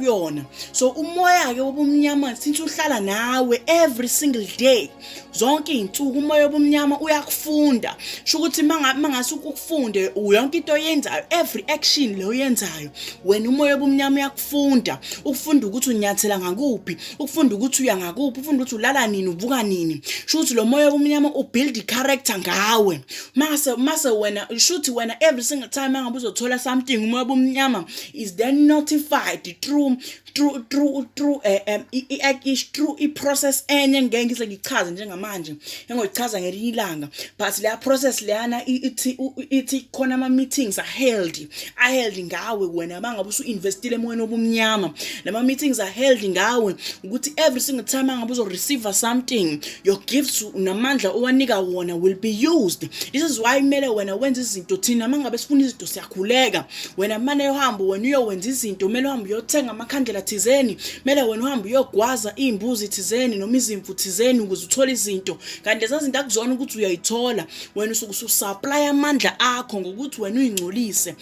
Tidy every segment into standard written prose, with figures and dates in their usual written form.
kuyona. So umoya ke wobumnyama since uhlala nawe every single day, zonke izinsuku umoya wobumnyama uyakufunda. Sho ukuthi mangase ukufunde yonke into oyenzayo, every action le oyenzayo, wena umoya wobumnyama uyakufunda. Ukufunda ukuthi unyathela ngakuphi, ukufunda ukuthi uya ngakuphi, ufunda ukuthi ulala nini, uvuka nini. Sho ukuthi lo moya wobumnyama ubuild i-character ngawe. Mase wena shuthi wena every single time mangabe uzothola something, umoya wobumnyama is then notified through i-process enye ngeke ngize ngichaze njengamanje, engoyichaza ngelinye ilanga, but leya process leyana ithi khona ama-meetings aheld ngawe wena mangabe usu-investile emoyeni wobumnyama. Lama meetings aheld ngawe ukuthi every single time mangabe uzo-receive something, your gifts namandla owanika wona will be used. This is why kumele wena wenza izinto. Thina mangabe sifuna izinto siyakhuleka, wena mane yohamba wena uyowenza izinto, kumele uhambe uyothenga amakhandlela thizeni, kumele wena uhambe uyogwaza iy'mbuzi thizeni noma izimvu thizeni ukuze uthole izinto. Kanti lezi zinto akuzona ukuthi uyayithola, wena usuke ususupply amandla akho ngokuthi wena uyingcolise.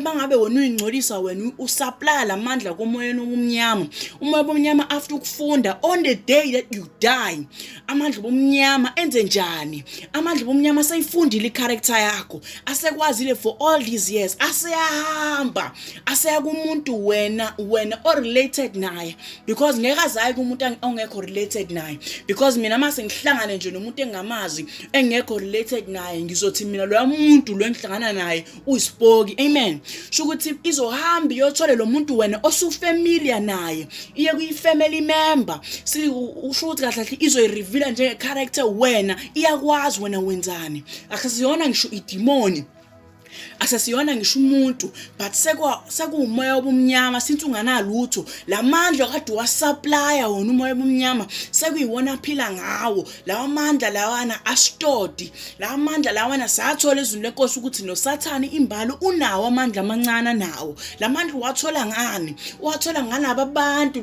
Mangabe wena uyingcolisa, wena usupply lamandla komoyeni wobumnyama. Umoya wobumnyama after ukufunda, on the day that you die, amandla wobumnyama enze njani? Amandla wobumnyama aseyifundile i-character yakho, asekwazile for all these years, aseyahamba, aseya kumuntu wena o-related naye, because ngeke azayi kumuntu ongekho related naye. Because mina mase ngihlangane nje nomuntu engamazi engekho related naye, ngizothi mina lo muntu lo engihlangana naye uyisipoki. Amen. Sho ukuthi izohamba iyothole lo muntu wena osufamiliar naye, iye kuyi-family member, usho ukuthi kahle izoyi-reveala njenge-character wena, iyakwazi wena wenzani. Akusiyona ngisho idemoni, asasiyona ngisho umuntu, but sekuumoya wobumnyama. Since unganalutho, lamandla kade wasupplya wona umoya wobumnyama sekuyiwona aphila ngawo. Lawa mandla lawana asitodi, lawa mandla lawana sathola ezweni lenkosi ukuthi noSathane imbalo unawo amandla amancane nawo. Lamandla wathola ngani? Wathola ngalaba bantu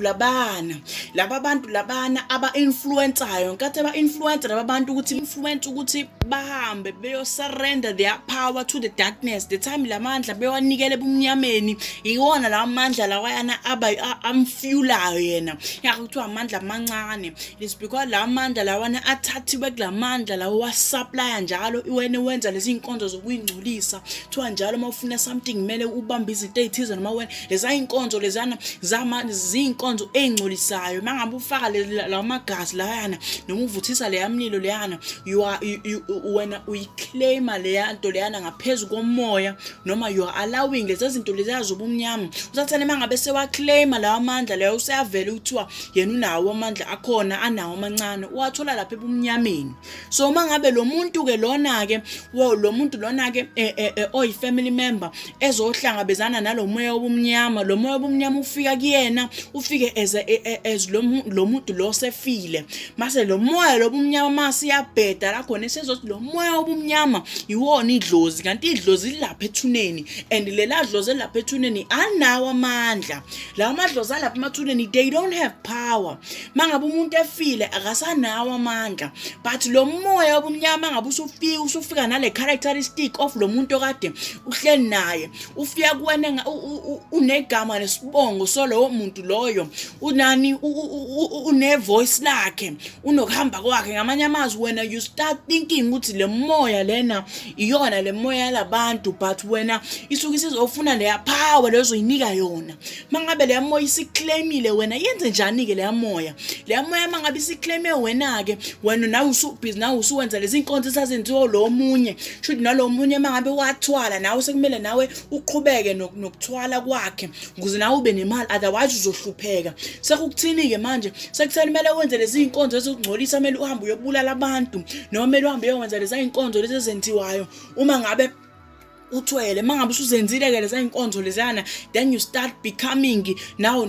labana aba-influencayo. Nkathi aba-influencer laba bantu ukuthi bahambe beyo surrender their power to the darkness. The time lamandla bewanikele ebumnyameni, iwona la mandla lawayana amfuelayo yena. Yakuthiwa amandla amancane. It is because la mandla lawana athathiwe kulamandla lawo wasupply njalo wena wenza lezi inkonzo zokuyingcolisa. Kuthiwa njalo mawufuna something kumele ubambe izinto ezithize noma wena leza inkonzo lezana zinkonzo engcolisayo. Mangabe ufaka la magazi layana noma uvuthisa le yamlilo leyana, wena uyiclaima le yanto leyana ngaphezulu komoya, noma you are allowing lezi zinto lezi zobumnyama. USathane mangabe sewaclaima lawa mandla leyo, useyavela ukuthiwa yena unawo amandla akhona, anawo amancane, uwathola lapha ebumnyameni. So mangabe lo muntu ke lona ke oyi-family member ezohlangabezana nalo moya wobumnyama, lo moya wobumnyama ufika kuyena, ufike as lo muntu lo sefile. Mase lo moya lobumnyama masiyabheda la khona sezothi lo moya wobumnyama iwona idlozi, kanti idlozi lapha ethuneni, and lela dlozi elapha ethuneni anawo amandla. La madlozi alapha emathuneni, they don't have power. Mangabe umuntu efile akasanawo amandla, but lo moya wobumnyama ngabe usufika nale characteristic of lo muntu okade uhleli naye, ufika kuwena unegama nesibongo solo muntu loyo, unani une voice lakhe, unokuhamba kwakhe. Ngamanye amazwi wena you start thinking ukuthi le moya lena iyona le moya labantu, but wena isuke isizofuna leya power lezoyinika yona. Mangabe leya moya isiclaimile, wena yenze njani ke leya moya? Leya moya mangabe isiclaime wena ke, wena nawe usubhizi, nawe usuwenza lezi inkonzo esazenziwa lo munye, should nalo munye mangabe wathwala, nawe sekumele nawe uqhubeke nokuthwala kwakhe ukuze nawe ube nemali, otherwise uzohlupheka. Sekukuthini ke manje? Sekutheni kumele wenze lezi inkonzo ezokungcolisa, kumele uhambe uyobulala abantu, noma kumele uhambe uyenza lezi inkonzo lezi ezenziwayo uma ngabe uthwele. Mangabe usuzenzile ke leza inkonzo lezana, then you start becoming now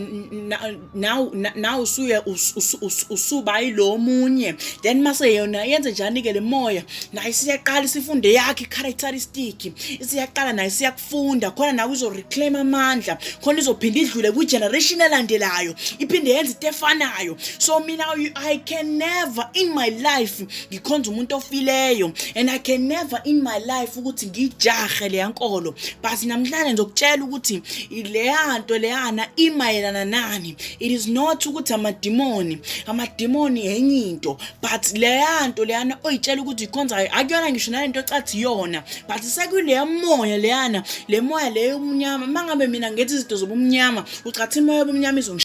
usuba ilo munye. Then mase yona yenze njani ke le moya? Na isiyaqala sifunde yakhe characteristic, isiyaqala na isiyakufunda khona nawe uzo reclaim amandla, khona izophinda idlule ku generation elandelayo iphinde yenze into efanayo. So mina I can never in my life ngikhonza umuntu ofileyo, and I can never in my life ukuthi ngijahe leya nkolo, but namhlanje ngizokutshela ukuthi leya nto leyana imayelana nani. It is not ukuthi amadimoni enye into, but leya nto leyana oyitshela ukuthi ikhonza akuyona ngisho nalento ecathi yona, but sekuleya moya leyana, le moya leyo umnyama. Mangabe mina ngethi izinto zobumnyama, ucathi imoya yobumnyama